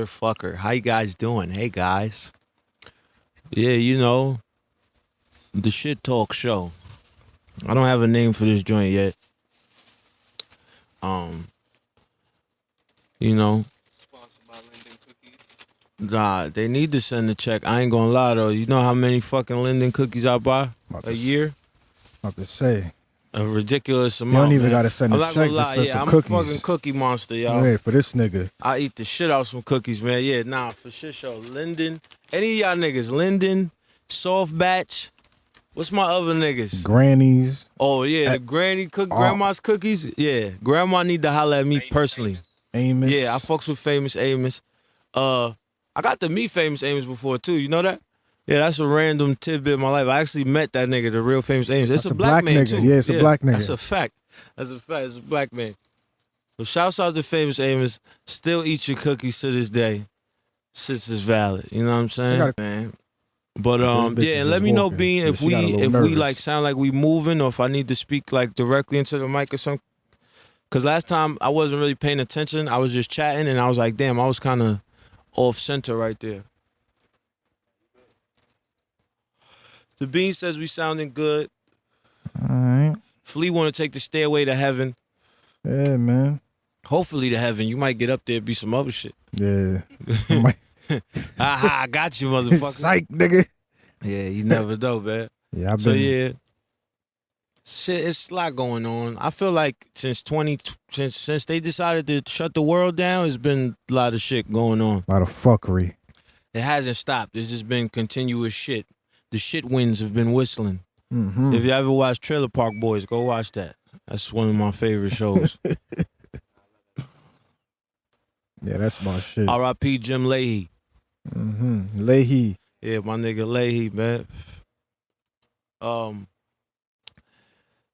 Fucker. How you guys doing? Hey guys. Yeah, you know, the shit talk show. I don't have a name for this joint yet. Um, you know, Sponsored by Linden Cookies. nah, they need to send a check. I ain't gonna lie though. You know how many fucking Linden cookies I buy a year? About to say. A ridiculous You amount. don't even man. gotta send I'm a not check, gonna just lie, send yeah, some I'm cookies. a fucking cookie monster, y'all. Hey, for this nigga. I eat the shit out some cookies, man. Yeah, nah, for shit show. Linden. Any of y'all niggas, Linden, Soft Batch. What's my other niggas? Grannies. Oh yeah, the granny grandma's cookies. Yeah, grandma need to holler at me personally. Amos. Yeah, I fucks with Famous Amos. I got to meet Famous Amos before too. You know that? Yeah, that's a random tidbit in my life. I actually met that nigga, the real Famous Amos. It's That's a black man nigga. too. Yeah, it's a black nigga. That's a fact. That's a fact. It's a black man. So shouts out to Famous Amos. Still eat your cookies to this day. Shit's is valid. You know what I'm saying, man? But This yeah, bitch and let is me know, walking. Bean, if She got a we little nervous. like sound like we moving, or if I need to speak like directly into the mic or something. Cause last time I wasn't really paying attention. I was just chatting, and I was like, damn, I was kind of off center right there. The Bean says we sounding good. All right. Flea want to take the stairway to heaven. Yeah, man. Hopefully to heaven. You might get up there, be some other shit. Yeah. Aha, I got you, motherfucker. Psych, nigga. Yeah, you never know, man. Yeah, So yeah, shit, it's a lot going on. I feel like since they decided to shut the world down, it's been a lot of shit going on. A lot of fuckery. It hasn't stopped. It's just been continuous shit. The shit winds have been whistling. Mm-hmm. If you ever watch Trailer Park Boys, go watch that. That's one of my favorite shows. Yeah, that's my shit. R.I.P. Jim Leahy. Mm-hmm. Leahy. Yeah, my nigga Leahy, man.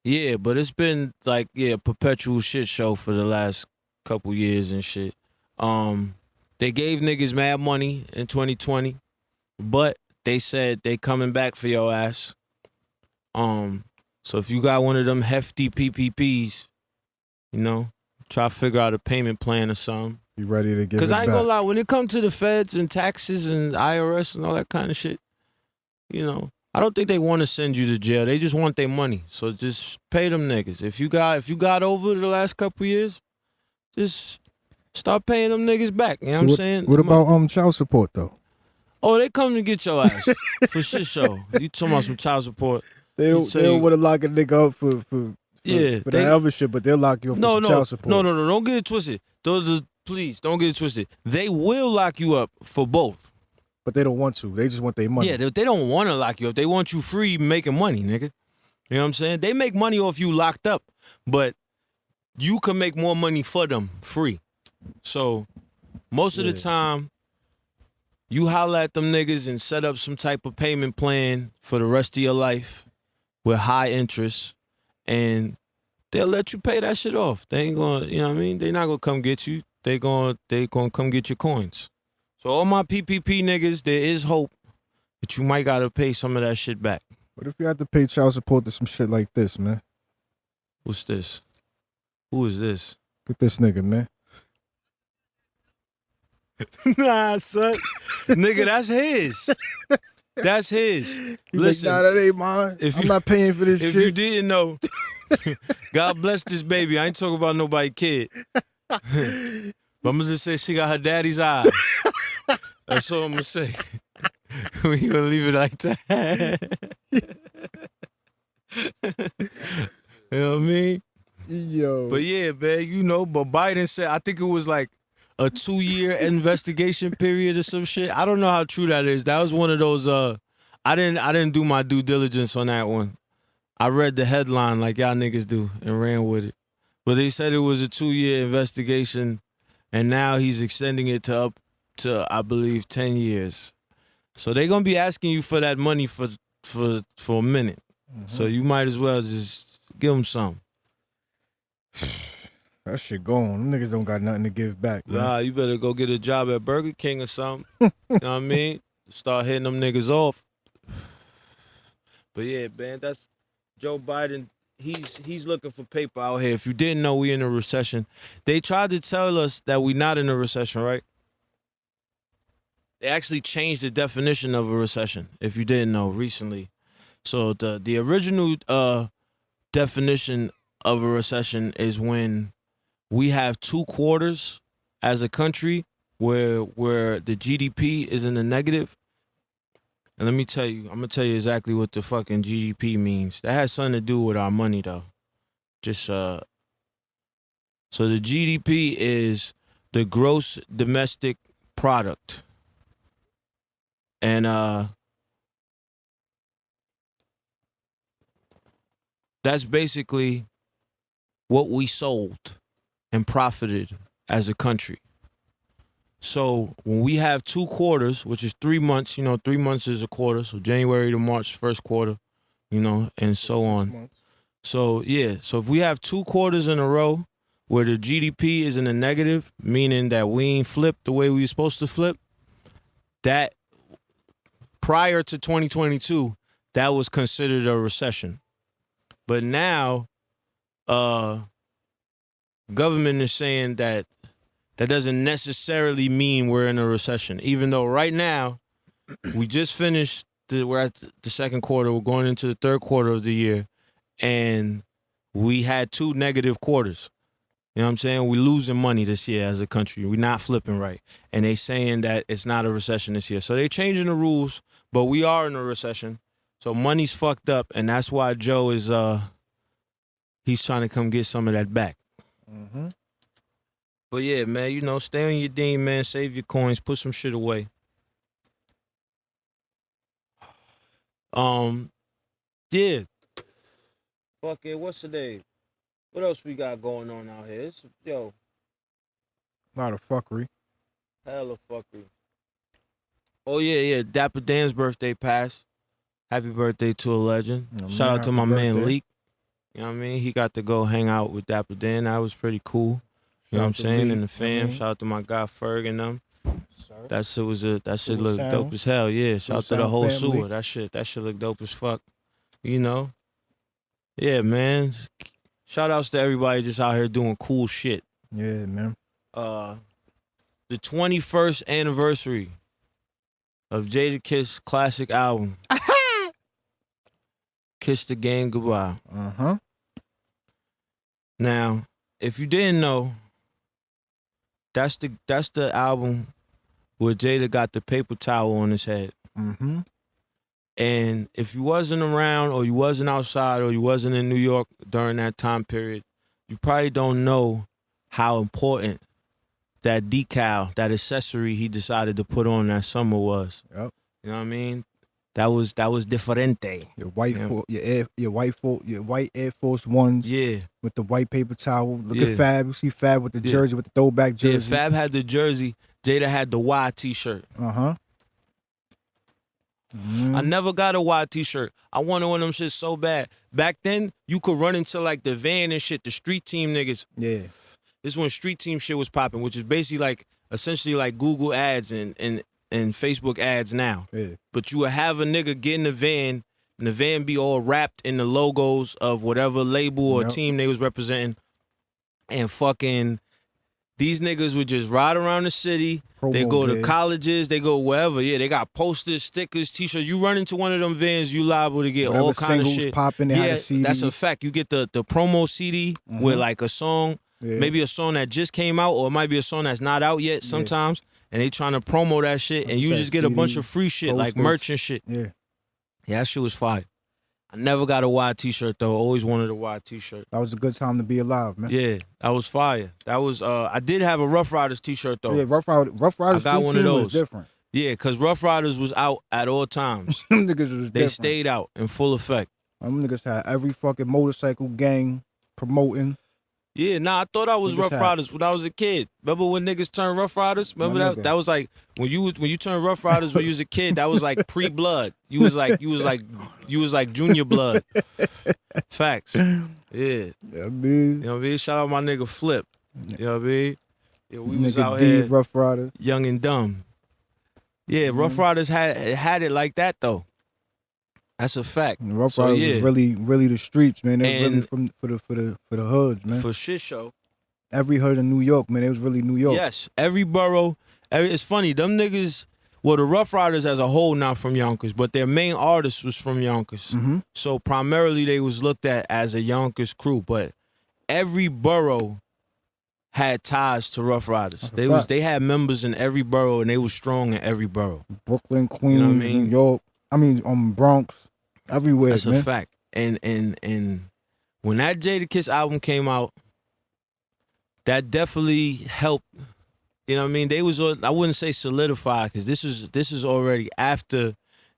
Yeah, but it's been like, yeah, perpetual shit show for the last couple years and shit. They gave niggas mad money in 2020, but they said they coming back for your ass. So if you got one of them hefty PPPs, you know, try to figure out a payment plan or something. You ready to get it Because I ain't back. gonna lie, when it comes to the feds and taxes and IRS and all that kind of shit, you know, I don't think they want to send you to jail. They just want their money. So just pay them niggas. If you got over the last couple years, just start paying them niggas back. You know what I'm saying? What about child support though? Oh, they come to get your ass for shit show. You talking about some child support? They don't want to lock a nigga up for that other shit, but they'll lock you up for some child support. No. Don't get it twisted. Please don't get it twisted. They will lock you up for both. But they don't want to. They just want their money. Yeah, they don't want to lock you up. They want you free making money, nigga. You know what I'm saying? They make money off you locked up, but you can make more money for them free. So most of the time, you holler at them niggas and set up some type of payment plan for the rest of your life with high interest, and they'll let you pay that shit off. They ain't gonna, you know what I mean? They not gonna come get you. They gonna come get your coins. So all my PPP niggas, there is hope, but you might gotta pay some of that shit back. What if you had to pay child support to some shit like this, man? What's this? Who is this? Get this nigga, man. Nah, son. Nigga, that's his. That's his. Listen, like, nah, that ain't mine. I'm not paying for this if shit. you didn't know, God bless this baby. I ain't talking about nobody kid. But I'm gonna just say she got her daddy's eyes. That's all I'm gonna say. We gonna leave it like that. You know what I mean? Yo. But yeah, man, you know, but Biden said, I think it was like a 2-year investigation period or some shit. I don't know how true that is. That was one of those, I didn't do my due diligence on that one. I read the headline like y'all niggas do and ran with it. But they said it was a 2-year investigation, and now he's extending it to up to, I believe, 10 years. So they're gonna be asking you for that money for a minute. Mm-hmm. So you might as well just give them some. That shit gone. Them niggas don't got nothing to give back, man. Nah, you better go get a job at Burger King or something. You know what I mean? Start hitting them niggas off. But yeah, man, that's Joe Biden. He's looking for paper out here. If you didn't know, we in a recession. They tried to tell us that we not in a recession, right? They actually changed the definition of a recession, if you didn't know, recently. So the original definition of a recession is when we have 2 quarters as a country where the GDP is in the negative. And let me tell you, I'm gonna tell you exactly what the fucking GDP means. That has something to do with our money, though. Just so the GDP is the gross domestic product, and that's basically what we sold and profited as a country. So when we have 2 quarters, which is 3 months, 3 months is a quarter. So January to March, first quarter, and so on. So so if we have 2 quarters in a row where the GDP is in the negative, meaning that we ain't flipped the way we were supposed to flip, that prior to 2022, that was considered a recession. But now, government is saying that doesn't necessarily mean we're in a recession, even though right now we just finished. We're at the second quarter. We're going into the third quarter of the year, and we had 2 negative quarters. You know what I'm saying? We're losing money this year as a country. We're not flipping right, and they saying that it's not a recession this year. So they changing the rules, but we are in a recession. So money's fucked up, and that's why Joe is he's trying to come get some of that back. Mm-hmm. But yeah, man, stay on your ding, man. Save your coins. Put some shit away. Yeah. Fuck it. What's the day? What else we got going on out here? A lot of fuckery. Hell of fuckery. Oh yeah. Dapper Dan's birthday passed. Happy birthday to a legend. Shout out to my man Leak. You know what I mean? He got to go hang out with Dapper Dan. That was pretty cool. You know what I'm saying? And the fam. Shout out to my guy Ferg and them. That shit look dope as hell. Yeah. Shout out to the whole sewer. That shit look dope as fuck. Yeah, man. Shout outs to everybody just out here doing cool shit. Yeah, man. The 21st anniversary of Jadakiss classic album. Kiss the Game Goodbye. Uh-huh. Now, if you didn't know, that's the album where Jada got the paper towel on his head. Mm-hmm. And if you wasn't around, or you wasn't outside, or you wasn't in New York during that time period, you probably don't know how important that decal, that accessory he decided to put on that summer was. Yep. You know what I mean? That was diferente. Your white white Air Force Ones. Yeah. With the white paper towel. Look at Fab. You see Fab with the jersey, with the throwback jersey. Yeah, Fab had the jersey. Jada had the Y t-shirt. Uh-huh. I never got a Y t-shirt. I wanted one of them shit so bad. Back then, you could run into like the van and shit, the street team niggas. Yeah. This is when street team shit was popping, which is basically essentially like Google ads and Facebook ads now. Yeah. But you would have a nigga get in the van, and the van be all wrapped in the logos of whatever label or team they was representing. And fucking these niggas would just ride around the city. They go to colleges, they go wherever. Yeah, they got posters, stickers, t-shirts. You run into one of them vans, you liable to get all kind of shit. Popping, yeah, that's a fact. You get the promo CD with like a song, maybe a song that just came out, or it might be a song that's not out yet sometimes. And they trying to promo that shit, and you just get a bunch of free shit, like merch and shit. Yeah. Yeah, that shit was fire. I never got a Y t-shirt though. Always wanted a Y t-shirt. That was a good time to be alive, man. Yeah, that was fire. That was I did have a Rough Riders t-shirt though. Yeah, Rough Riders. I got one of those. Was different. Yeah, cause Rough Riders was out at all times. Them niggas was They stayed out in full effect. Them niggas had every fucking motorcycle gang promoting. Yeah, I thought I was Rough Riders when I was a kid. Remember when niggas turned Rough Riders? Remember that? That was like when you turned Rough Riders when you was a kid. That was like pre-blood. You was like junior blood. Facts. Yeah. Yeah, man. You know what I mean? Shout out my nigga Flip. You know what I mean? Yeah, we was out D, here, Rough Riders, young and dumb. Yeah, Rough Riders had it like that though. That's a fact. And Rough Riders was really the streets, man. They was really for the hoods, man. For shit show. Every hood in New York, man. It was really New York. Yes, every borough. It's funny, them niggas. Well, the Rough Riders as a whole not from Yonkers, but their main artist was from Yonkers. Mm-hmm. So primarily they was looked at as a Yonkers crew, but every borough had ties to Rough Riders. They had members in every borough, and they was strong in every borough. Brooklyn, Queens, New York. Bronx, everywhere. That's a fact. And when that Jadakiss album came out, that definitely helped. You know what I mean? They was, I wouldn't say solidified, because this is already after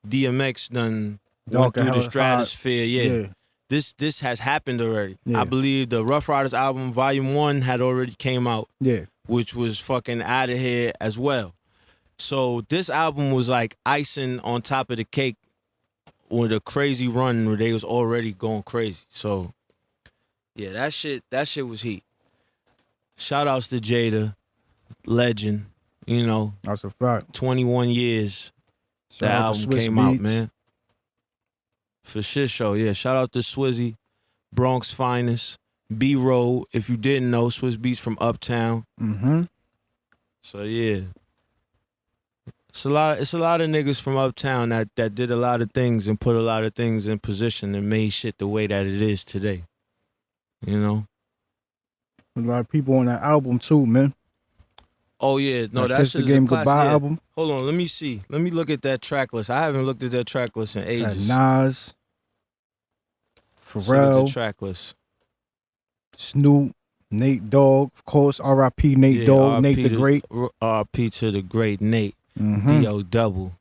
DMX done went through the stratosphere. Yeah. This has happened already. Yeah. I believe the Rough Riders album, Volume 1, had already came out. Yeah. Which was fucking out of here as well. So this album was like icing on top of the cake with a crazy run where they was already going crazy. So yeah, that shit was heat. Shout outs to Jada, legend, you know. That's a fact. 21 years the album came out, man. For shit show, yeah. Shout out to Swizzy, Bronx finest, B-Roll. If you didn't know, Swizz Beats from Uptown. Mm-hmm. So yeah. It's a lot of niggas from Uptown that did a lot of things and put a lot of things in position and made shit the way that it is today. You know? A lot of people on that album too, man. Oh yeah, no, that's the Game Goodbye album. Hold on, let me see. Let me look at that track list. I haven't looked at that track list in ages. Nas, Pharrell, the track list. Snoop, Nate Dogg, of course. R.I.P. Nate Dogg, Nate the Great. R.I.P. to the great Nate. Mm-hmm. D.O. Double.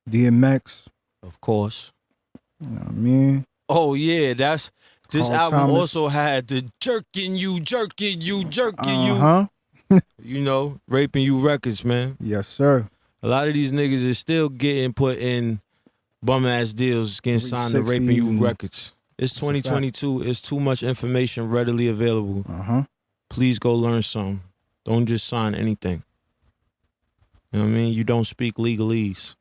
DMX, of course. You know what I mean? Oh yeah, this Carl album Thomas. Also had the jerking you. Uh-huh. You know, raping you records, man. Yes, sir. A lot of these niggas is still getting put in bum ass deals, getting signed to raping you records. It's 2022. It's too much information readily available. Uh-huh. Please go learn some. Don't just sign anything. You know what I mean? You don't speak legalese.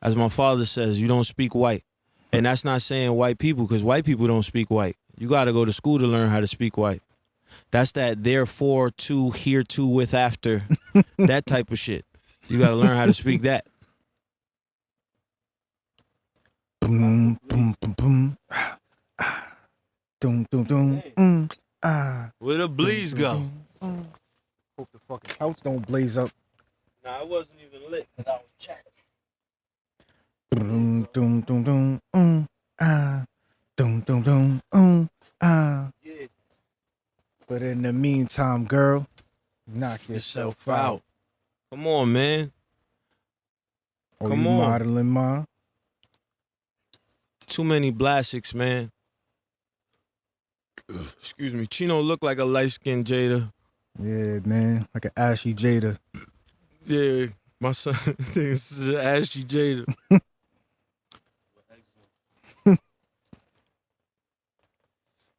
As my father says, you don't speak white. And that's not saying white people, because white people don't speak white. You got to go to school to learn how to speak white. That's that therefore, to, here, to, with, after. That type of shit. You got to learn how to speak that. Boom, boom, boom, boom. Doom, doom, doom. Where the bleeds go? Hope the fucking house don't blaze up. Nah, it wasn't even lit because I was chatting. Doom, doom, doom, doom. Doom, doom, doom. Yeah. But in the meantime, girl, knock yourself out. Come on, man. Come on. Modeling, ma. Too many blastics, man. Excuse me. Chino looked like a light-skinned Jada. Yeah, man. Like an ashy Jada. Yeah. My son thinks it's an ashy Jada.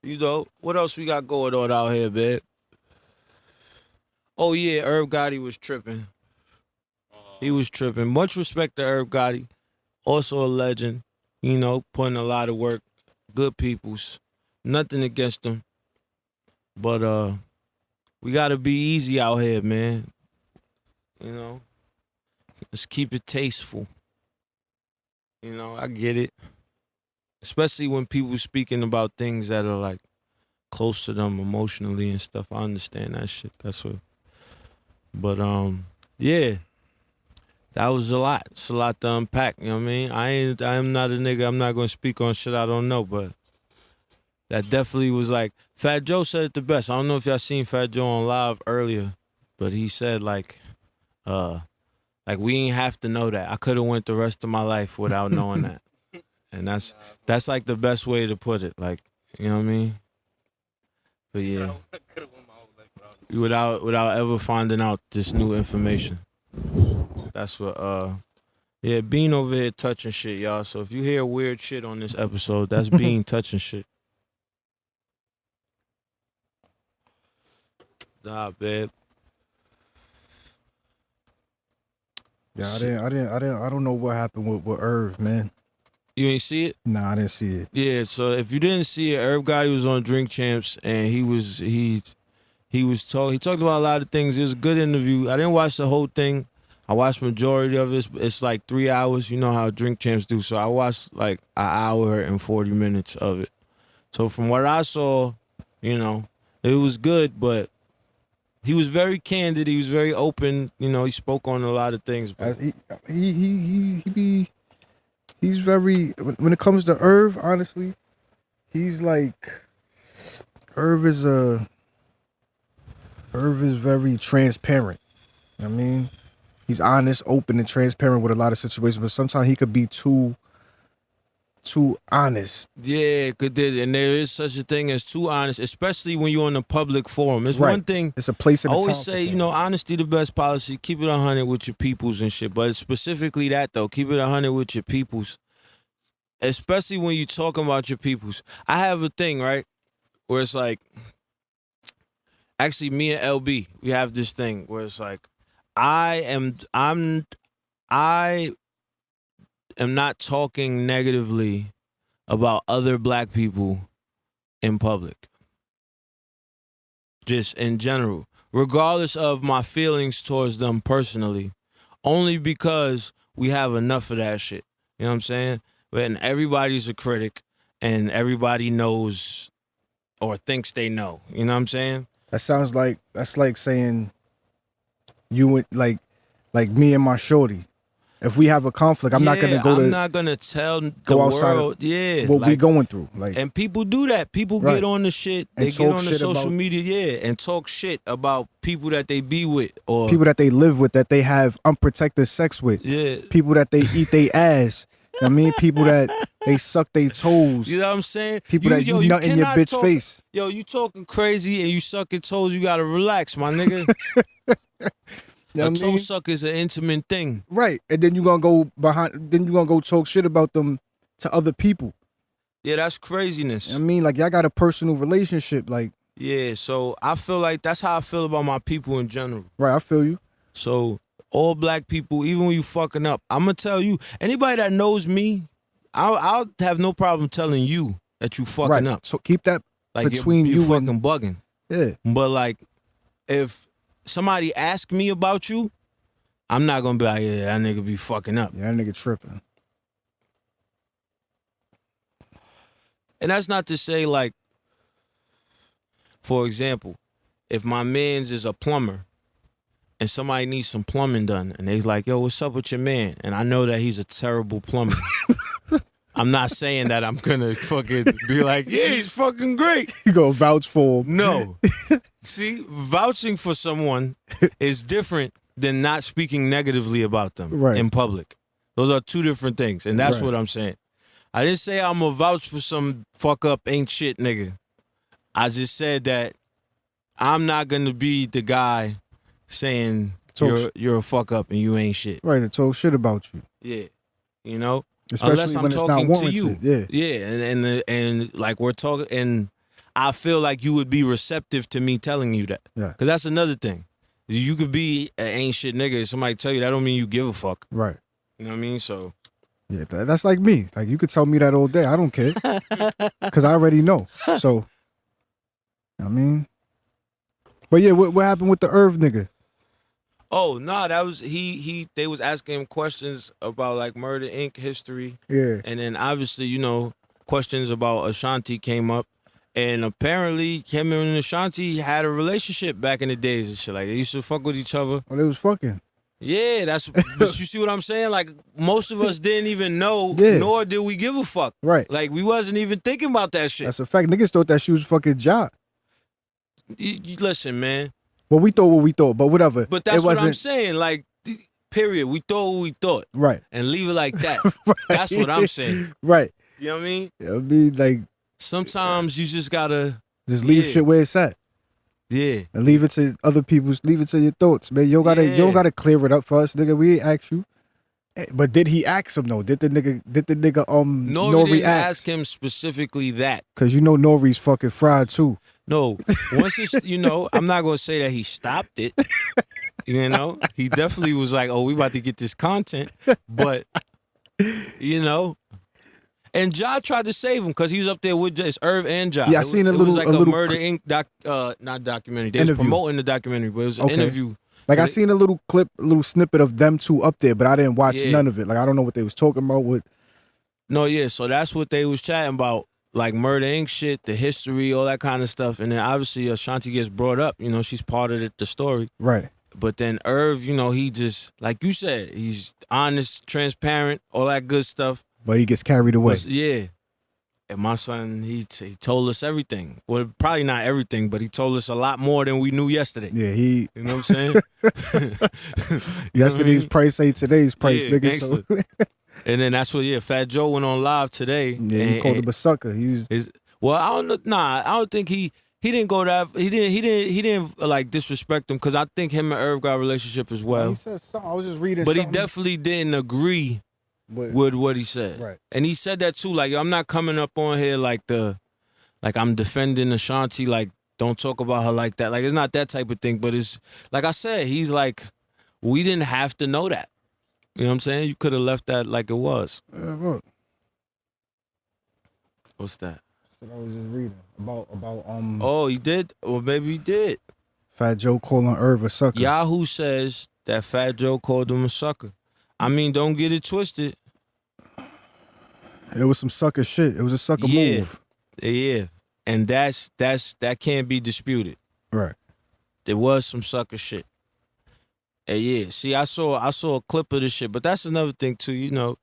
You know, what else we got going on out here, babe? Oh, yeah, Irv Gotti was tripping. He was tripping. Much respect to Irv Gotti. Also a legend. You know, putting a lot of work. Good peoples. Nothing against them. But we got to be easy out here, man. You know? Let's keep it tasteful. You know, I get it. Especially when people speaking about things that are like close to them emotionally and stuff. I understand that shit. That's what. But yeah. That was a lot. It's a lot to unpack, you know what I mean? I am not a nigga. I'm not gonna speak on shit I don't know, but that definitely was like Fat Joe said it the best. I don't know if y'all seen Fat Joe on live earlier, but he said like we ain't have to know that. I could have went the rest of my life without knowing that. And that's like the best way to put it. Like, you know what I mean? But yeah. Without ever finding out this new information. That's what yeah, Bean over here touching shit, y'all. So if you hear weird shit on this episode, that's Bean touching shit. Nah, babe. Yeah, I don't know what happened with Irv, man. You ain't see it? Nah, I didn't see it. Yeah, so if you didn't see it, Irv Gotti was on Drink Champs and he talked about a lot of things. It was a good interview. I didn't watch the whole thing. I watched majority of it. It's like 3 hours. You know how Drink Champs do. So I watched like an hour and 40 minutes of it. So from what I saw, you know, it was good, but he was very candid. He was very open. You know, he spoke on a lot of things. He's very, when it comes to Irv, honestly, he's like, Irv is very transparent. I mean, he's honest, open, and transparent with a lot of situations, but sometimes he could be too honest. Yeah, and there is such a thing as too honest, especially when you're in a public forum. It's right. One thing. It's a place in I always say, you know, honesty the best policy. Keep it 100 with your peoples and shit. But specifically that though, keep it 100 with your peoples, especially when you're talking about your peoples. I have a thing, right, where it's like, actually, me and LB, we have this thing where it's like, I am not talking negatively about other black people in public. Just in general. Regardless of my feelings towards them personally. Only because we have enough of that shit. You know what I'm saying? And everybody's a critic and everybody knows or thinks they know. You know what I'm saying? That's like saying you would like me and my shorty. If we have a conflict, I'm not gonna tell the outside world, what we going through. Like, and people do that. People right. get on the shit. They get on the social media, and talk shit about people that they be with or people that they live with, that they have unprotected sex with. Yeah. People that they eat their ass. I mean, people that they suck their toes. You know what I'm saying? People that you nut in your bitch face. Yo, you talking crazy and you sucking toes, you gotta relax, my nigga. You know a toe suck is an intimate thing. Right. And then you're gonna go talk shit about them to other people. Yeah, that's craziness. I mean, like, y'all got a personal relationship, like. Yeah, so I feel like that's how I feel about my people in general. Right, I feel you. So all black people, even when you fucking up, I'm gonna tell you, anybody that knows me, I'll have no problem telling you that you fucking up. So keep that like between you you fucking and bugging. Yeah. But like, if somebody ask me about you, I'm not gonna be like, yeah, that nigga be fucking up. Yeah, that nigga tripping. And that's not to say, like, for example, if my man's is a plumber and somebody needs some plumbing done and they's like, yo, what's up with your man? And I know that he's a terrible plumber. I'm not saying that I'm gonna fucking be like, yeah, he's fucking great. You go vouch for him. No. See, vouching for someone is different than not speaking negatively about them in public. Those are two different things, and that's what I'm saying. I didn't say I'm gonna vouch for some fuck up ain't shit nigga. I just said that I'm not gonna be the guy saying you're a fuck up and you ain't shit. Right, to talk shit about you. Yeah, you know. Especially unless I'm when talking it's not to you. Yeah, and like we're talking, and I feel like you would be receptive to me telling you that. Yeah, because that's another thing. You could be an ain't shit nigga. Somebody tell you that don't mean you give a fuck. Right. You know what I mean? So. Yeah, that's like me. Like, you could tell me that all day. I don't care. Because I already know. So, I mean. But yeah, what happened with the Irv nigga? Oh, nah, that was, they was asking him questions about, like, Murder, Inc. history. Yeah. And then, obviously, you know, questions about Ashanti came up. And apparently, him and Ashanti had a relationship back in the days and shit. Like, they used to fuck with each other. Oh, they was fucking. Yeah, but you see what I'm saying? Like, most of us didn't even know, nor did we give a fuck. Right. Like, we wasn't even thinking about that shit. That's a fact. Niggas thought that she was fucking Ja. You listen, man. Well, we thought what we thought, but whatever. But that's what I'm saying. Like, period. We thought what we thought. Right. And leave it like that. Right. That's what I'm saying. Right. You know what I mean? It'll be like. Sometimes you just gotta. Just leave shit where it's at. Yeah. And leave it to other people's, leave it to your thoughts, man. You don't gotta clear it up for us, nigga. We ain't ask you. But did he ask him though? Did the nigga Nori didn't ask him specifically that. Cause you know Nori's fucking fried too. No. Once it's, you know, I'm not gonna say that he stopped it. You know? He definitely was like, oh, we about to get this content. But you know. And Ja tried to save him because he was up there with just Irv and Ja. Yeah, I seen it was like a Murder Inc. not documentary. They was promoting the documentary, but it was an interview Like I seen a little clip, a little snippet of them two up there, but I didn't watch Yeah. none of it. Like I don't know what they was talking about. What? No, yeah. So that's what they was chatting about, like Murder Inc. shit, the history, all that kind of stuff. And then obviously Ashanti gets brought up. You know, she's part of the story. Right. But then Irv, you know, he just, like you said, he's honest, transparent, all that good stuff. But he gets carried away. Yeah. And my son, he told us everything. Well, probably not everything, but he told us a lot more than we knew yesterday. Yeah, You know what I'm saying? Yesterday's price ain't today's price, Yeah, nigga. So. And then that's what, Fat Joe went on live today. Yeah, he called him a sucker. He was. Well, I don't know. Nah, I don't think he didn't go that. He didn't like disrespect him, because I think him and Irv got a relationship as well. He said something. I was just reading. But something. he definitely didn't agree with what he said. Right. And he said that too. Like, I'm not coming up on here like I'm defending Ashanti. Like, don't talk about her like that. Like, it's not that type of thing. But it's like I said. He's like, we didn't have to know that. You know what I'm saying? You could have left that like it was. Look. What's that? I was just reading about Oh, he did? Well, maybe he did. Fat Joe calling Irv a sucker. Yahoo says that Fat Joe called him a sucker. I mean, don't get it twisted. It was some sucker shit. It was a sucker move. Yeah. And that can't be disputed. Right. There was some sucker shit. And yeah, see, I saw a clip of this shit, but that's another thing too, you know,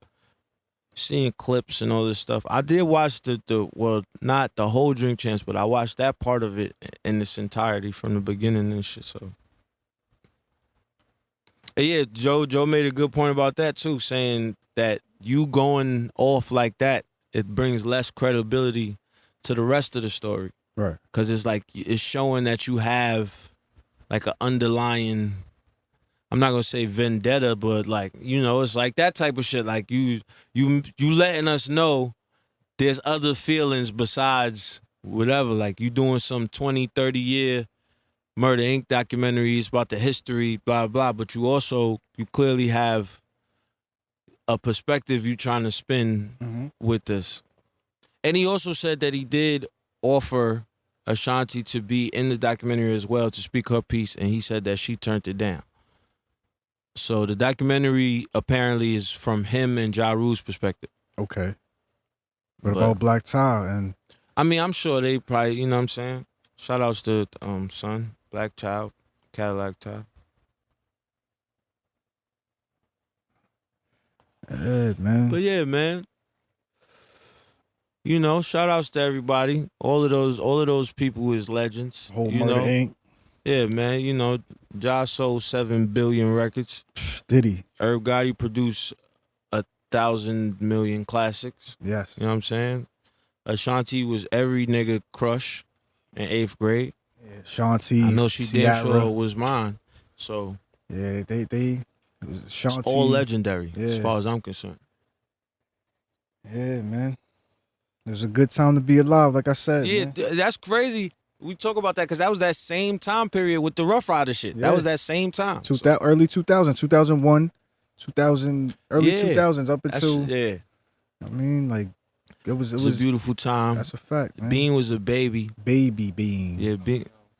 seeing clips and all this stuff. I did watch well, not the whole Drink Champs, but I watched that part of it in its entirety from the beginning and shit. So, and yeah, Joe made a good point about that too, saying that you going off like that, it brings less credibility to the rest of the story. Right. Because it's like, it's showing that you have like an underlying, I'm not gonna say vendetta, but like, you know, it's like that type of shit. Like you letting us know there's other feelings besides whatever. Like you doing some 20, 30 year Murder Inc. documentaries about the history, blah, blah. But you clearly have a perspective you trying to spin with this. And he also said that he did offer Ashanti to be in the documentary as well to speak her piece, and he said that she turned it down. So the documentary apparently is from him and Ja Rule's perspective. Okay. What about Black Child? And I mean, I'm sure they probably, you know what I'm saying? Shout outs to Son, Black Child, Cadillac Child. Yeah, man. But yeah, man. You know, shout outs to everybody. All of those people is legends. Whole you Murder know? Inc. Yeah, man. You know, Ja sold 7 billion records. Did he? Irv Gotti produced 1,000 million classics. Yes. You know what I'm saying? Ashanti was every nigga crush in 8th grade. Yeah, Shanti. I know she Ciara. damn sure was mine. So yeah, they it was Shanti. It's all legendary as Yeah. far as I'm concerned. Yeah, man. It was a good time to be alive, like I said. Yeah, man. that's crazy. We talk about that because that was that same time period with the Rough Rider shit. Yeah. That was that same time. Early 2000s, 2001, 2000, early Yeah. 2000s up That's- until. yeah, I mean, like it was it was a beautiful time. That's a fact, man. Bean was a baby. Baby Bean. Yeah,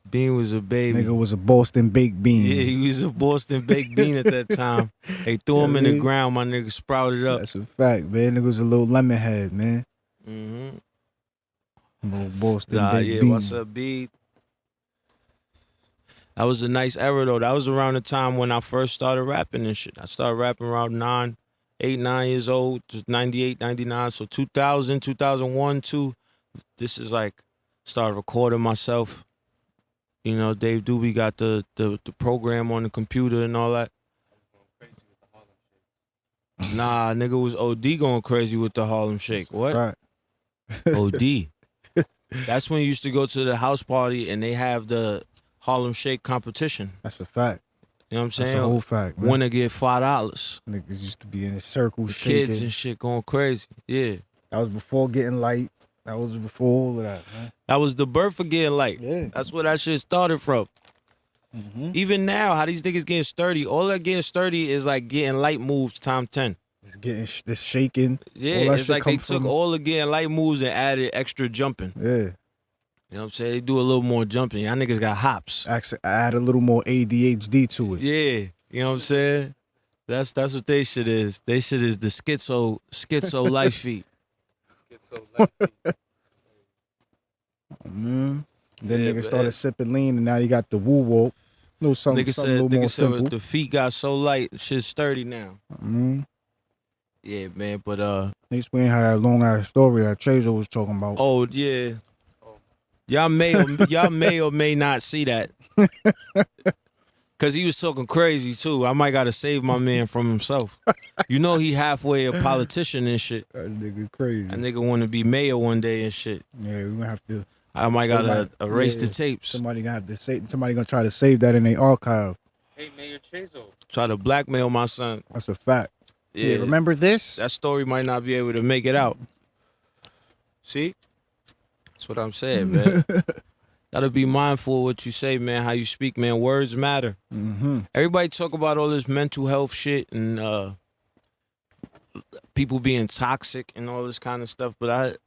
Bean was a baby. Nigga was a Boston baked bean. Yeah, he was a Boston baked bean at that time. They threw him in the ground, my nigga sprouted up. That's a fact, man. Nigga was a little lemon head, man. Mm-hmm. Little Boston baked bean. What's up, B? That was a nice era, though. That was around the time when I first started rapping and shit. I started rapping around 9 years old, just 98, 99. So 2000, 2001, 2. This is like, started recording myself. You know, Dave Doobie got the program on the computer and all that. Nah, nigga was OD going crazy with the Harlem Shake. What? Right. OD. That's when you used to go to the house party and they have the Harlem Shake competition. That's a fact. You know what I'm saying? That's a whole fact, man. Winner get $5. Niggas used to be in a circle The shaking. kids and shit going crazy. Yeah. That was before getting light. That was before all of that, man. That was the birth of getting light. Yeah. That's where that shit started from. Mm-hmm. Even now, how these niggas getting sturdy, all that getting sturdy is like getting light moves times 10. It's getting this shaking. Yeah, all that it's shit like they come took from- all the getting light moves and added extra jumping. Yeah. You know what I'm saying? They do a little more jumping. Y'all niggas got hops. Add a little more ADHD to it. Yeah. You know what I'm saying? That's what they shit is. They shit is the schizo life feet. Schizo lefty. Then Yeah, niggas but started sipping lean, and now you got the woo woke. No, something, Nigga something a little more said simple. the feet got so light, shit's sturdy now. Yeah, man. But They explain how that long ass story that Chazo was talking about. oh yeah, y'all may or may not see that. Cause he was talking crazy too. I might gotta save my man from himself. You know he halfway a politician and shit. That nigga crazy. That nigga want to be mayor one day and shit. Yeah, we gonna have to. I might gotta erase the tapes. Somebody gonna have to say. Somebody gonna try to save that in their archive. Hey, Mayor Chazo. Try to blackmail my son. That's a fact. Yeah, remember this? that story might not be able to make it out. See, that's what I'm saying, man. Gotta be mindful of what you say, man. How you speak, man. Words matter. Everybody talk about all this mental health shit and people being toxic and all this kind of stuff, but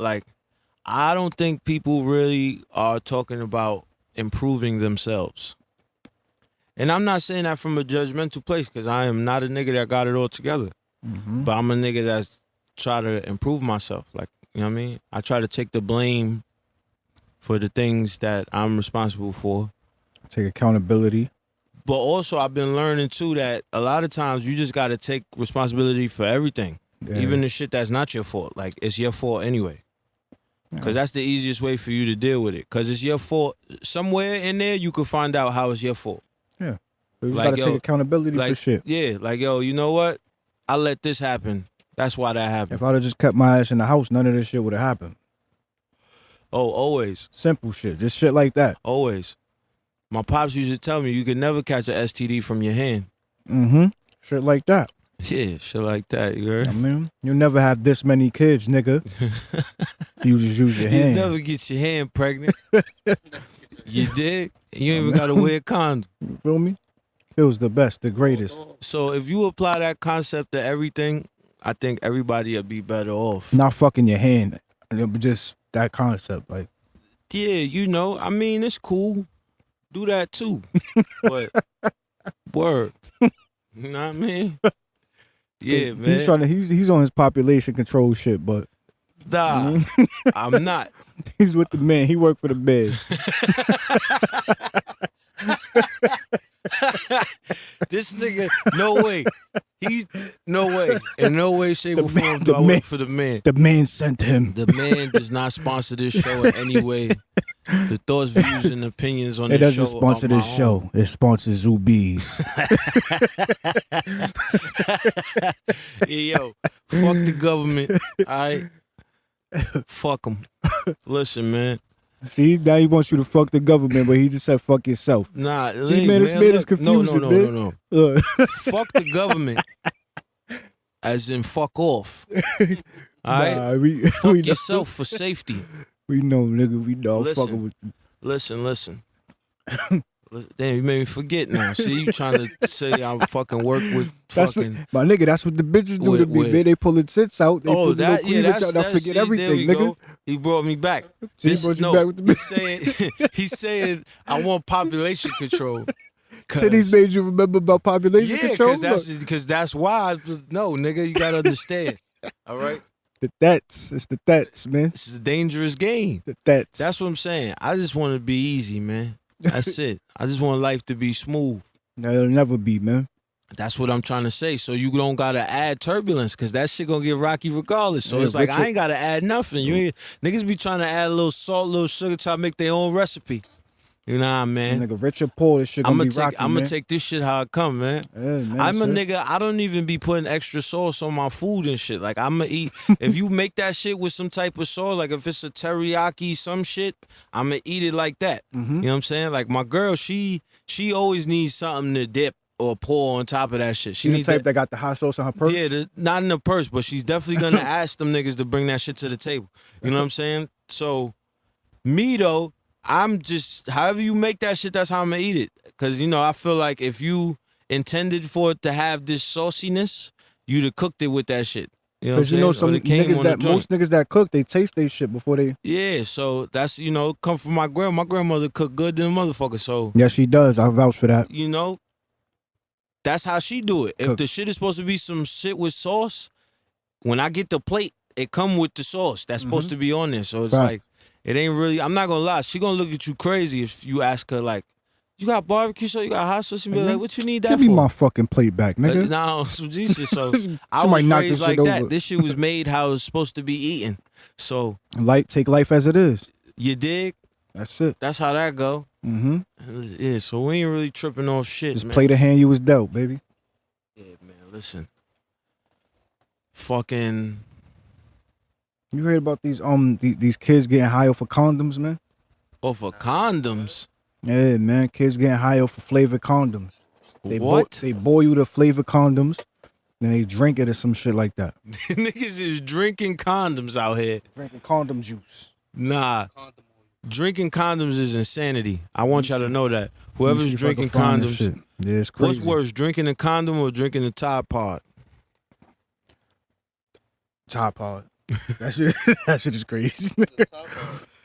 I don't think people really are talking about improving themselves. And I'm not saying that from a judgmental place, because I am not a nigga that got it all together. But I'm a nigga that's try to improve myself. Like, you know what I mean? I try to take the blame for the things that I'm responsible for. Take accountability. But also I've been learning too that a lot of times you just got to take responsibility for everything. Yeah. Even the shit that's not your fault. Like, it's your fault anyway. Because that's the easiest way for you to deal with it. Because it's your fault. Somewhere in there you could find out how it's your fault. Yeah. So you Like, gotta take accountability for shit. Yeah, like, yo, you know what? I let this happen. That's why that happened. If I'd have just kept my ass in the house, none of this shit would have happened. Oh, always. Simple shit. Just shit like that. Always. My pops used to tell me you could never catch an STD from your hand. Shit like that. Yeah, shit like that, you heard? I mean, you'll never have this many kids, nigga. You just use your hand. You never get your hand pregnant. You did? You ain't even got to wear a condom. You feel me? Feels the best, the greatest. So if you apply that concept to everything, I think everybody will be better off. Not fucking your hand. Just that concept. Like, Yeah, you know, I mean, it's cool. Do that too. But, word. You know what I mean? Yeah, man. He's on his population control shit, but Nah, I'm not. he's with the man. He worked for the bed. This nigga, no way. No way. In no way, shape, or form do I work for the man. The man sent him. The man does not sponsor this show in any way. The thoughts, views, and opinions on It this show. doesn't sponsor this show. It sponsors Zubies. Yeah, yo, fuck the government. All right, fuck them. Listen, man. See, now he wants you to fuck the government, but he just said fuck yourself. Nah, see, man, this man is confusing, man. No. Fuck the government, as in fuck off. All right, fuck yourself for safety. We know, nigga. We know. Listen, fucking with you. Listen. Damn, you made me forget now. See, you trying to say I fucking work with fucking... My nigga, that's what the bitches do to me, man. They pulling tits out. They pull that's... out. I forget everything, nigga. Go. He brought me back. He brought you back with the bitch. He's saying I want population control. Titties made you remember about population control? Yeah, because that's why. No, nigga, you got to understand. All right? The that's. It's the that's, man. This is a dangerous game. The that's. That's what I'm saying. I just want to be easy, man. That's it. I just want life to be smooth. No, it'll never be, man. That's what I'm trying to say. So you don't gotta add turbulence, cause that shit gonna get rocky regardless. So it's like I ain't gotta add nothing. Niggas be trying to add a little salt, a little sugar, try to make their own recipe. You know what I mean? Nigga, rich or poor, this shit gonna be rocky, I'm gonna take this shit how it come, man. Yeah, man, I'm a nigga, I don't even be putting extra sauce on my food and shit. Like, I'm gonna eat, if you make that shit with some type of sauce, like if it's a teriyaki, some shit, I'm gonna eat it like that. You know what I'm saying? Like, my girl, she always needs something to dip or pour on top of that shit. She the type that got the hot sauce in her purse? Yeah, not in the purse, but she's definitely gonna ask them niggas to bring that shit to the table. You know what I'm saying? So, me though, I'm just, however you make that shit, that's how I'm gonna eat it. Cause, you know, I feel like if you intended for it to have this sauciness, you'd have cooked it with that shit. You know what I'm Because you know saying? Or some they came niggas on the that joint. most niggas that cook, they taste their shit before they. Yeah, so that's, come from my grandma. My grandmother cooked good than a motherfucker. So, Yeah, she does. I vouch for that. that's how she do it. If Cook. the shit is supposed to be some shit with sauce, when I get the plate, it come with the sauce that's supposed to be on there. So it's Right. like, it ain't really, I'm not gonna lie, she gonna look at you crazy if you ask her like, you got barbecue sauce, you got hot sauce, and be like, what you need that Give for? me my fucking plate back, nigga. Nah, some G shit. So I Somebody was knock raised this like shit that. over. This shit was made how it's supposed to be eaten. So Take life as it is. you dig? That's it. That's how that go. Mm-hmm. Yeah, so we ain't really tripping off shit, Just man. play the hand you was dealt, baby. Yeah, man, listen. Fucking You heard about these kids getting high off of condoms, man? off of condoms. Yeah, man. Kids getting high off of flavored condoms. What? They boil you the flavored condoms, then they drink it or some shit like that. Niggas is drinking condoms out here. Drinking condom juice. Nah. Drinking condoms is insanity. I want y'all to know that. Let me Whoever's see if I can drinking find this condoms. shit. Yeah, it's crazy. What's worse, drinking a condom or drinking a Tide Pod? Top pod. That shit is crazy.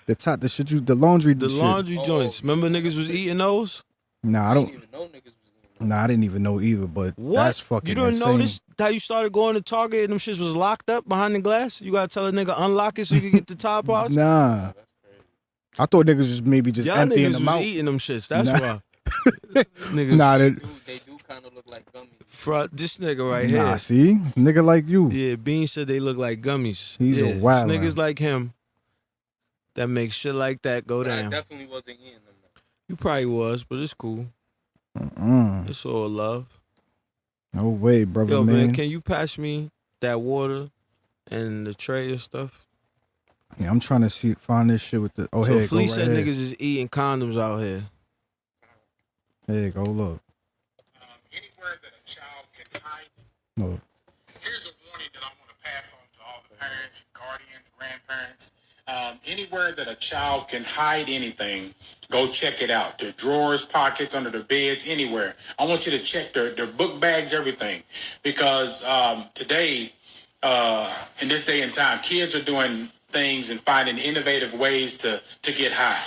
The shit the laundry The shit. laundry joints. Remember niggas was eating those? Nah, I I don't. didn't even know niggas was eating. Nah, I didn't even know either. But What? that's fucking You didn't insane. notice how you started going to Target and them shits was locked up behind the glass? You gotta tell a nigga unlock it so you can get the Tide Pods? Nah, That's crazy. I thought niggas just maybe just Y'all emptying niggas them was out. eating them shits. That's Nah. why. Niggas. Nah, They do kind of look like gummies. This nigga right nah. here. See, nigga like you. Yeah, Bean said they look like gummies. He's a yeah, wild it's niggas one. like him that make shit like that go But I down. definitely wasn't eating them. Though. You probably was, but it's cool. It's all love. No way, brother, Yo, man, man. can you pass me that water and the tray and stuff? Yeah, I'm trying to find this shit with the. Oh, So here, go Flea right said here. niggas is eating condoms out here. Here, go look. Anywhere that a child can hide. No. Here's a warning that I want to pass on to all the parents, guardians, grandparents. Anywhere that a child can hide anything, go check it out. Their drawers, pockets, under their beds, anywhere. I want you to check their book bags, everything. Because today, in this day and time, kids are doing things and finding innovative ways to get high,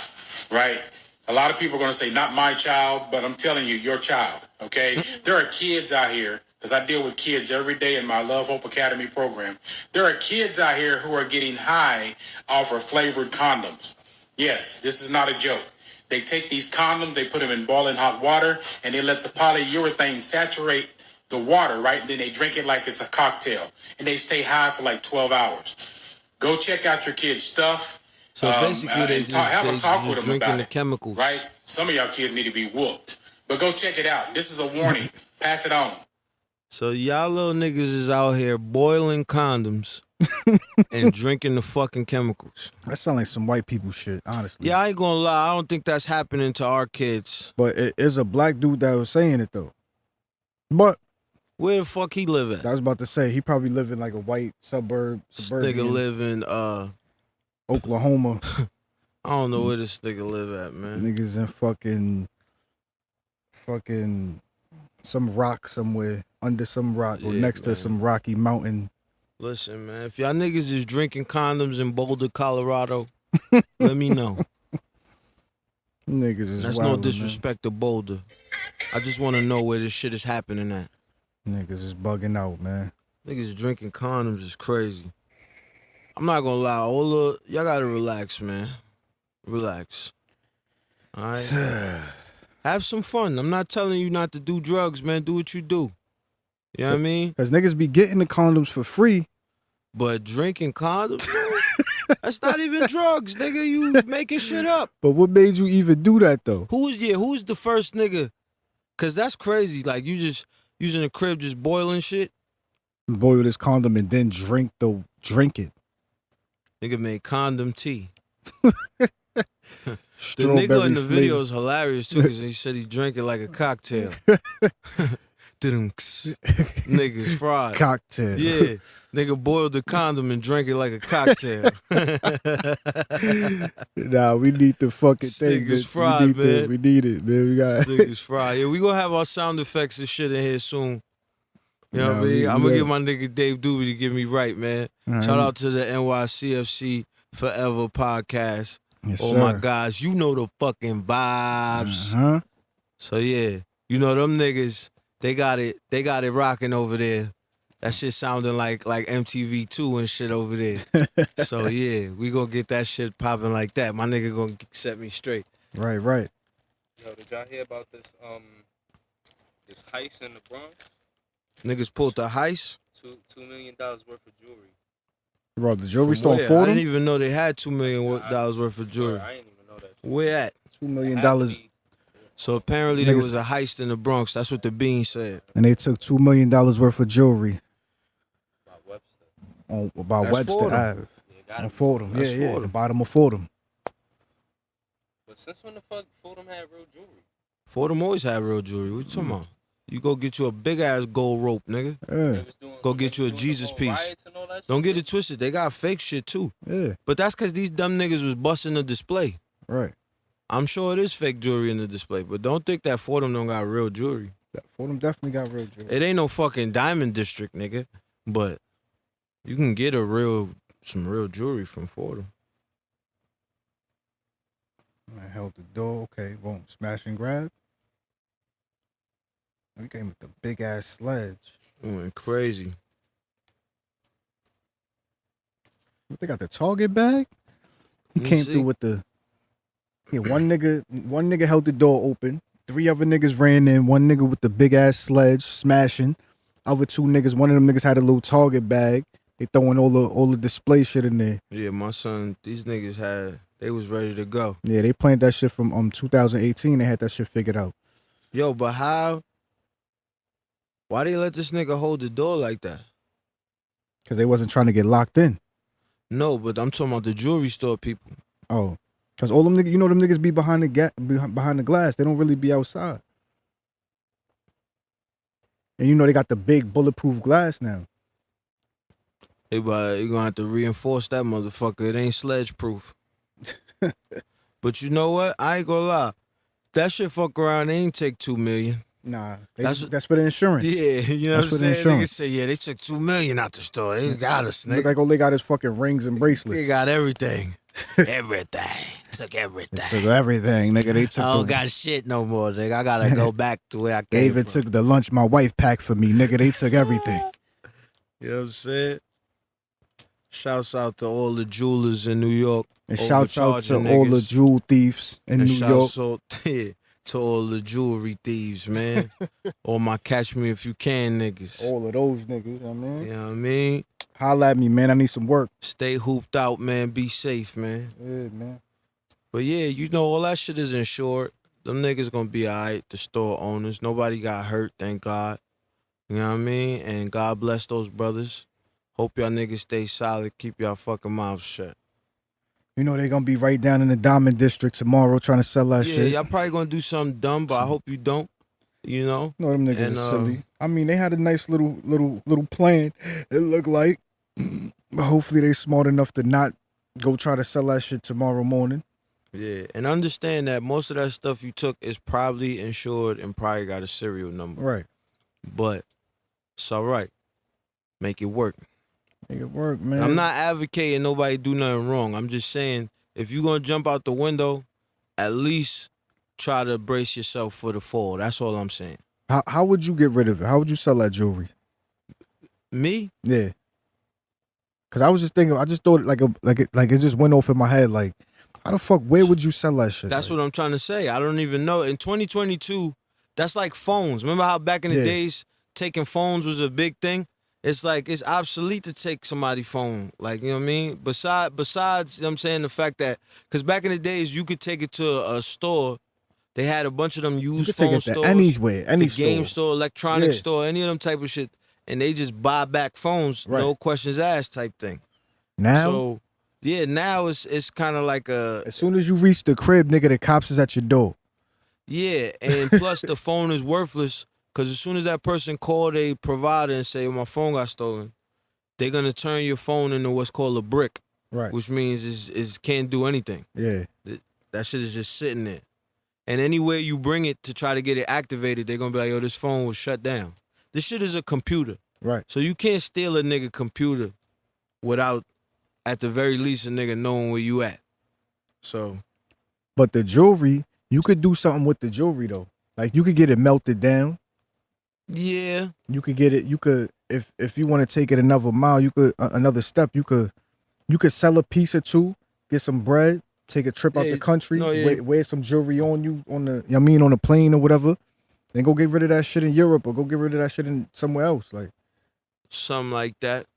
right? A lot of people are going to say, not my child, but I'm telling you, your child, okay? There are kids out here, because I deal with kids every day in my Love Hope Academy program. There are kids out here who are getting high off of flavored condoms. Yes, this is not a joke. They take these condoms, they put them in boiling hot water, and they let the polyurethane saturate the water, right? And then they drink it like it's a cocktail. And they stay high for like 12 hours. Go check out your kids' stuff. So basically, they and just, have they a talk just with them drinking about the it, chemicals. right? Some of y'all kids need to be whooped. But go check it out. This is a warning. Pass it on. So y'all little niggas is out here boiling condoms and drinking the fucking chemicals. That sound like some white people shit, honestly. Yeah, I ain't gonna lie. I don't think that's happening to our kids. But it is a black dude that was saying it though. But Where the fuck he live at? I was about to say he probably live in like a white suburban, This nigga live in Oklahoma. I don't know where this nigga live at, man. Niggas in fucking some rock somewhere, under some rock or Yeah, next man. to some rocky mountain. Listen, man, if y'all niggas is drinking condoms in Boulder, Colorado, let me know. Niggas is That's wildin', no disrespect to Boulder. I just want to know where this shit is happening at. man. Niggas is bugging out, man. Niggas drinking condoms is crazy. I'm not gonna lie, y'all gotta relax, man. Relax. All right. Have some fun. I'm not telling you not to do drugs, man. Do what you do. You know what I mean? Cause niggas be getting the condoms for free. But drinking condoms, that's not even drugs, nigga. You making shit up. But what made you even do that though? Who's the first nigga? Cause that's crazy. Like you just using a crib, just boiling shit. Boil this condom and then drink it. Nigga made condom tea. The nigga Strawberry in the flavor. video is hilarious too, cause he said he drank it like a cocktail. Niggas fried. Cocktail. Yeah, nigga boiled the condom and drank it like a cocktail. Nah, we need the fucking thing. Niggas bitch. fried, man. We need it, man. We got Niggas fried. Yeah, we gonna have our sound effects and shit in here soon. You know what I mean? I'm gonna get my nigga Dave Doobie to get me right, man. Right. Shout out to the NYCFC Forever podcast. Yes, Oh sir. my guys, you know the fucking vibes. So yeah, you know them niggas, they got it rocking over there. That shit sounding like MTV2 and shit over there. So yeah, we gonna get that shit popping like that. My nigga gonna set me straight. Right. Yo, did y'all hear about this this heist in the Bronx? Niggas pulled the heist. $2 million worth of jewelry. Bro, the jewelry From store in where? I Fordham? didn't even know they had $2 million worth of jewelry. I didn't even know that. Where at? $2 million. So apparently there was a heist in the Bronx. That's what the Bean said. And they took $2 million worth of jewelry Webster. about That's Webster Fordham. Ave. Yeah, On Fordham. That's Yeah, Fordham. the bottom of Fordham. But since when the fuck Fordham had real jewelry? Fordham always had real jewelry. What you talking about? You go get you a big ass gold rope, nigga. Yeah. Go get you a Jesus piece. Don't get it twisted. They got fake shit too. Yeah. But that's because these dumb niggas was busting the display. Right. I'm sure it is fake jewelry in the display, but don't think that Fordham don't got real jewelry. Fordham definitely got real jewelry. It ain't no fucking diamond district, nigga. But you can get some real jewelry from Fordham. I held the door. Okay, boom. Smash and grab. We came with the big ass sledge. Went crazy. What, they got the Target bag? He Let me came see. through with the. Yeah, one nigga held the door open. 3 other niggas ran in. One nigga with the big ass sledge smashing. Other 2 niggas. One of them niggas had a little Target bag. They throwing all the display shit in there. Yeah, my son, these niggas they was ready to go. Yeah, they planned that shit from 2018. They had that shit figured out. Yo, but why they let this nigga hold the door like that? Cause they wasn't trying to get locked in. No, but I'm talking about the jewelry store people. Oh, cause all them niggas, them niggas be behind the glass. They don't really be outside. And they got the big bulletproof glass now. Hey, but you gonna have to reinforce that motherfucker. It ain't sledge proof. But you know what? I ain't gonna lie. That shit fuck around, they ain't take $2 million. Nah, That's that's for the insurance. Yeah, you know That's what for I'm the saying? Niggas insurance. say, yeah, they took $2 million out the store. They got us, Look nigga. like all they got is fucking rings and bracelets. They got everything. Everything. Took everything. They took everything, nigga. They took. I don't got shit no more, nigga. I gotta go back to where I came They even from. took the lunch my wife packed for me, nigga. They took everything. You know what I'm saying? Shouts out to all the jewelers in New York. And shouts out to overcharging all the niggas. jewel thieves in And New York. shouts out to all the jewelry thieves, man. All my catch me if you can niggas. All of those niggas, you know what I mean? You know what I mean? Holla at me, man. I need some work. Stay hooped out, man. Be safe, man. Yeah, man. But yeah, all that shit is insured. Them niggas gonna be alright, the store owners. Nobody got hurt, thank God. You know what I mean? And God bless those brothers. Hope y'all niggas stay solid. Keep y'all fucking mouths shut. They gonna be right down in the Diamond District tomorrow trying to sell that Yeah, shit. y'all probably gonna do something dumb, but I hope you don't. You know? No, them niggas And, are silly. I mean, they had a nice little plan. It looked like, but hopefully they smart enough to not go try to sell that shit tomorrow morning. Yeah, and understand that most of that stuff you took is probably insured and probably got a serial number. Right. But it's all right. Make it work. Make it work, man. I'm not advocating nobody do nothing wrong. I'm just saying if you're gonna jump out the window, at least try to brace yourself for the fall. That's all I'm saying. How would you get rid of it? How would you sell that jewelry? Me? Yeah. Cause I was just thinking, I just thought it just went off in my head. Like, how the fuck? Where would you sell that shit? That's what I'm trying to say. I don't even know. In 2022, that's like phones. Remember how back in the days taking phones was a big thing? It's like it's obsolete to take somebody's phone. Like, you know what I mean? Besides, you know what I'm saying, the fact that, because back in the days, you could take it to a store. They had a bunch of them You used could take phone it to stores. anywhere, any the game store, electronic Yeah. store, any of them type of shit. And they just buy back phones, Right. no questions asked type thing. Now, So, yeah, now it's kind of like a, as soon as you reach the crib, nigga, the cops is at your door. yeah, and plus the phone is worthless because as soon as that person call their provider and say, my phone got stolen, they're going to turn your phone into what's called a brick, Right. which means is can't do anything. Yeah. That shit is just sitting there. And anywhere you bring it to try to get it activated, they're going to be like, yo, this phone was shut down. This shit is a computer. Right. So you can't steal a nigga computer without, at the very least, a nigga knowing where you at. So. But the jewelry, you could do something with the jewelry though. Like you could get it melted down. Yeah. You could get it. You could, if you want to take it another mile, you could another step. You could sell a piece or two, get some bread, take a trip out the country, wear some jewelry on you on the, on the plane or whatever, then go get rid of that shit in Europe or go get rid of that shit in somewhere else, like something like that.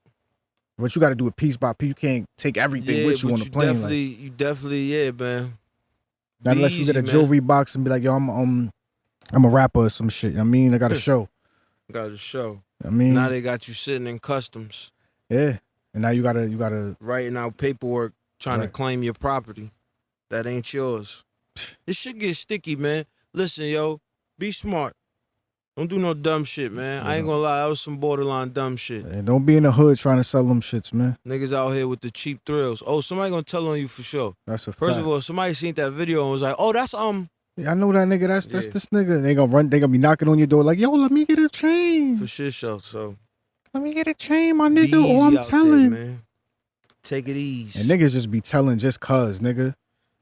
But you got to do it piece by piece. You can't take everything with you on the plane. You definitely, man. Not unless you get a jewelry box and be like, yo, I'm a rapper or some shit. I got a show. Got a show. Now they got you sitting in customs. Yeah, and now you gotta writing out paperwork trying to claim your property that ain't yours. This shit get sticky, man. Listen, yo, be smart. Don't do no dumb shit, man. I ain't gonna lie, that was some borderline dumb shit. And don't be in the hood trying to sell them shits, man. Niggas out here with the cheap thrills. Oh, somebody gonna tell on you for sure. That's a fact. First of all, somebody seen that video and was like, oh, that's Yeah, I know that nigga. That's this nigga. They gonna be knocking on your door like, yo, let me get a chain. For shit show, so. Let me get a chain, my nigga. Oh, I'm telling. There, man. Take it easy. And niggas just be telling just cuz, nigga.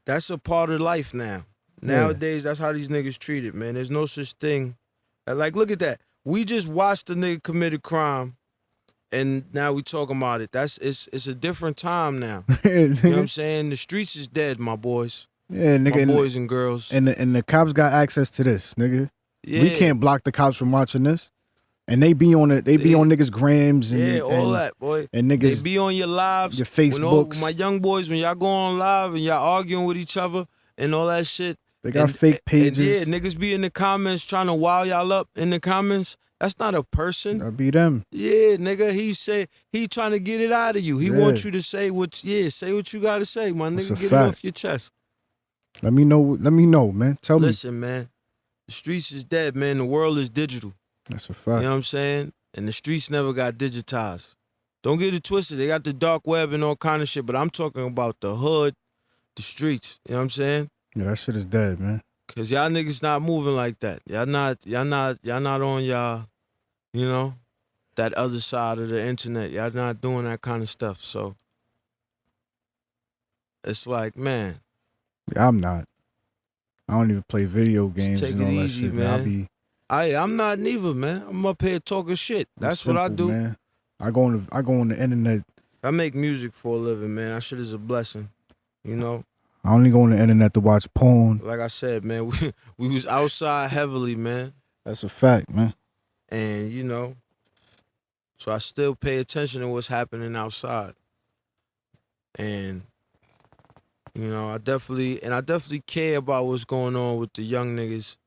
That's a part of life now. Nowadays, that's how these niggas treat it, man. There's no such thing. Like, look at that. We just watched a nigga commit a crime, and now we talking about it. It's a different time now. You know what I'm saying? The streets is dead, my boys. Yeah, nigga. My boys and girls. And the cops got access to this, nigga. Yeah. We can't block the cops from watching this. And they be on it. They be on niggas' grams and all that, boy. And niggas, they be on your lives, your Facebooks. My young boys, when y'all go on live and y'all arguing with each other and all that shit. They got fake pages. And niggas be in the comments trying to wow y'all up in the comments. That's not a person. That'd be them. Yeah, nigga. He trying to get it out of you. He wants you to say what you gotta say, my nigga. Get it off your chest. Let me know, man. Tell me. Listen, man. The streets is dead, man. The world is digital. That's a fact. You know what I'm saying? And the streets never got digitized. Don't get it twisted. They got the dark web and all kind of shit, but I'm talking about the hood, the streets. You know what I'm saying? Yeah, that shit is dead, man. Cause y'all niggas not moving like that. Y'all not on y'all, you know, that other side of the internet. Y'all not doing that kind of stuff. So it's like, man. Yeah, I'm not. I don't even play video games and all that easy, shit, man. I'm not neither, man. I'm up here talking shit. That's simple, what I do. Man. I go on the internet. I make music for a living, man. That shit is a blessing, you know. I only go on the internet to watch porn. Like I said, man, we was outside heavily, man. That's a fact, man. And, you know, so I still pay attention to what's happening outside. And, you know, I definitely care about what's going on with the young niggas.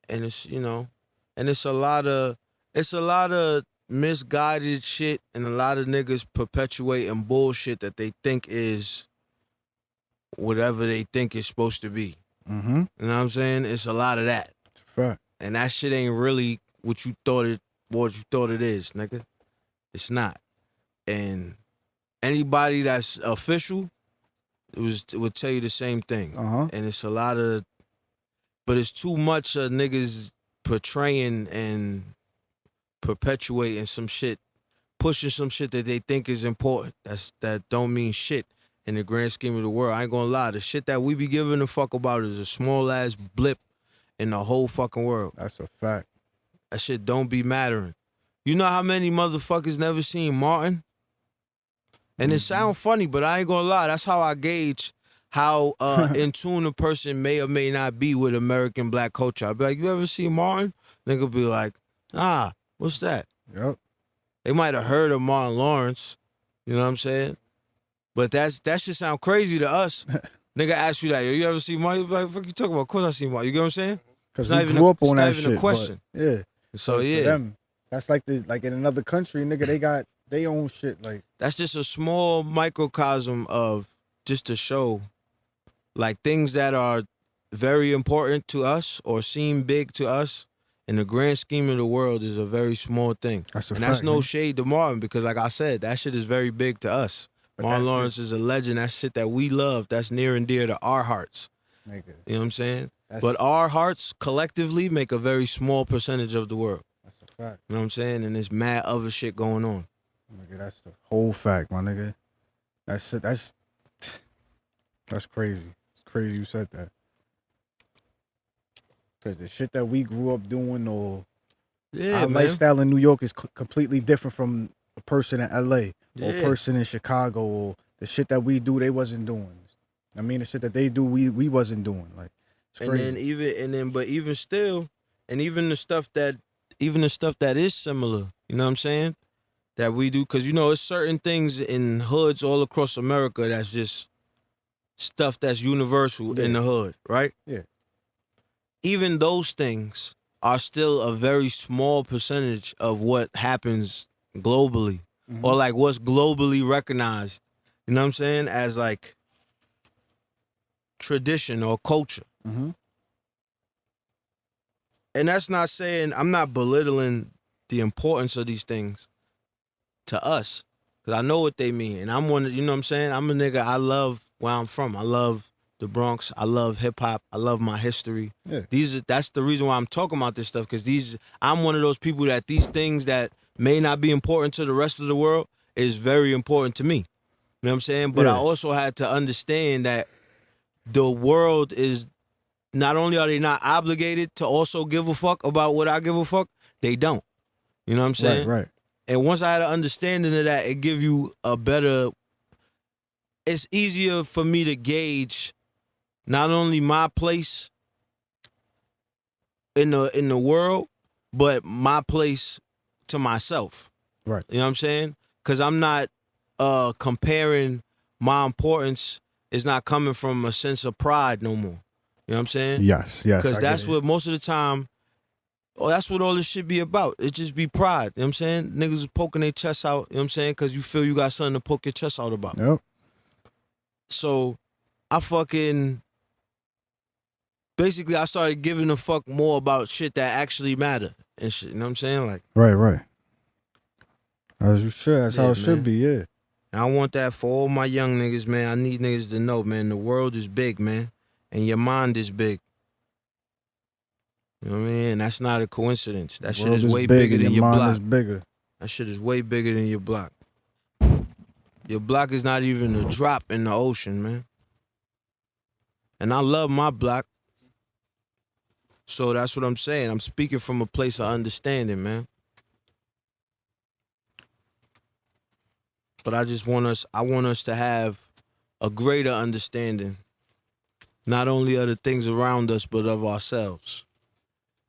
And it's, you know, and it's a lot of misguided shit and a lot of niggas perpetuating bullshit that they think is whatever they think it's supposed to be. Mm-hmm. You know what I'm saying? It's a lot of that. It's a fact. And that shit ain't really what you thought it is, nigga. It's not. And anybody that's official would tell you the same thing. Uh-huh. And it's a lot of, but it's too much niggas portraying and perpetuating some shit, pushing some shit that they think is important. That don't mean shit in the grand scheme of the world. I ain't gonna lie. The shit that we be giving a fuck about is a small ass blip in the whole fucking world. That's a fact. That shit don't be mattering. You know how many motherfuckers never seen Martin? And it sound funny, but I ain't gonna lie. That's how I gauge how in tune a person may or may not be with American black culture. I'll be like, you ever seen Martin? Nigga be like, what's that? Yep. They might have heard of Martin Lawrence. You know what I'm saying? But that shit sound crazy to us. Nigga ask you that, yo, you ever see Martin? You be like, fuck you talking about? Of course I see Martin. You get what I'm saying? Because we grew up on that shit. A question. Yeah. So yeah. Them, that's like in another country, nigga, they got their own shit. Like that's just a small microcosm of just to show like things that are very important to us or seem big to us in the grand scheme of the world is a very small thing. That's a and fact, that's no man. shade to Martin because like I said, that shit is very big to us. But Martin Lawrence is a legend. That's shit that we love. That's near and dear to our hearts. Nigga. You know what I'm saying? But our hearts collectively make a very small percentage of the world. That's a fact. You know what I'm saying? And there's mad other shit going on. Nigga, that's the whole fact, my nigga. That's it. That's crazy. It's crazy you said that. Because the shit that we grew up doing or Yeah, our man. lifestyle in New York is completely different from a person in LA or Yeah. a person in Chicago, or the shit that we do they wasn't doing. I mean, the shit that they do we wasn't doing. Like, it's And crazy. but even still, and even the stuff that is similar, you know what I'm saying? That we do, because it's certain things in hoods all across America that's just stuff that's universal in Yeah. the hood, right? Yeah. Even those things are still a very small percentage of what happens globally, Mhm. or like what's globally recognized, you know what I'm saying, as like tradition or culture. Mm-hmm. And that's not saying, I'm not belittling the importance of these things to us, because I know what they mean. And I'm one, you know what I'm saying? I'm a nigga, I love where I'm from. I love the Bronx. I love hip hop. I love my history. Yeah. That's the reason why I'm talking about this stuff, because I'm one of those people that these things that may not be important to the rest of the world is very important to me. You know what I'm saying? But I Yeah. also had to understand that the world is, not only are they not obligated to also give a fuck about what I give a fuck, they don't. You know what I'm saying? Right. And once I had an understanding of that, it give you it's easier for me to gauge not only my place in the world, but my place to myself. Right. You know what I'm saying? Because I'm not comparing, my importance is not coming from a sense of pride no more. You know what I'm saying? Yes. Because I that's get it. what most of the time, that's what all this shit be about. It just be pride. You know what I'm saying? Niggas is poking their chests out, you know what I'm saying? Because you feel you got something to poke your chest out about. Yep. So I started giving a fuck more about shit that actually matter and shit. You know what I'm saying? Like, Right. As you should. That's how Yeah, it should man. be. Yeah. and I want that for all my young niggas, man. I need niggas to know, man, the world is big, man. And your mind is big. You know what I mean? And that's not a coincidence. That The shit world is way big bigger and than your mind block. is bigger. That shit is way bigger than your block. Your block is not even a drop in the ocean, man. And I love my block. So that's what I'm saying. I'm speaking from a place of understanding, man. But I want us to have a greater understanding, not only of the things around us, but of ourselves.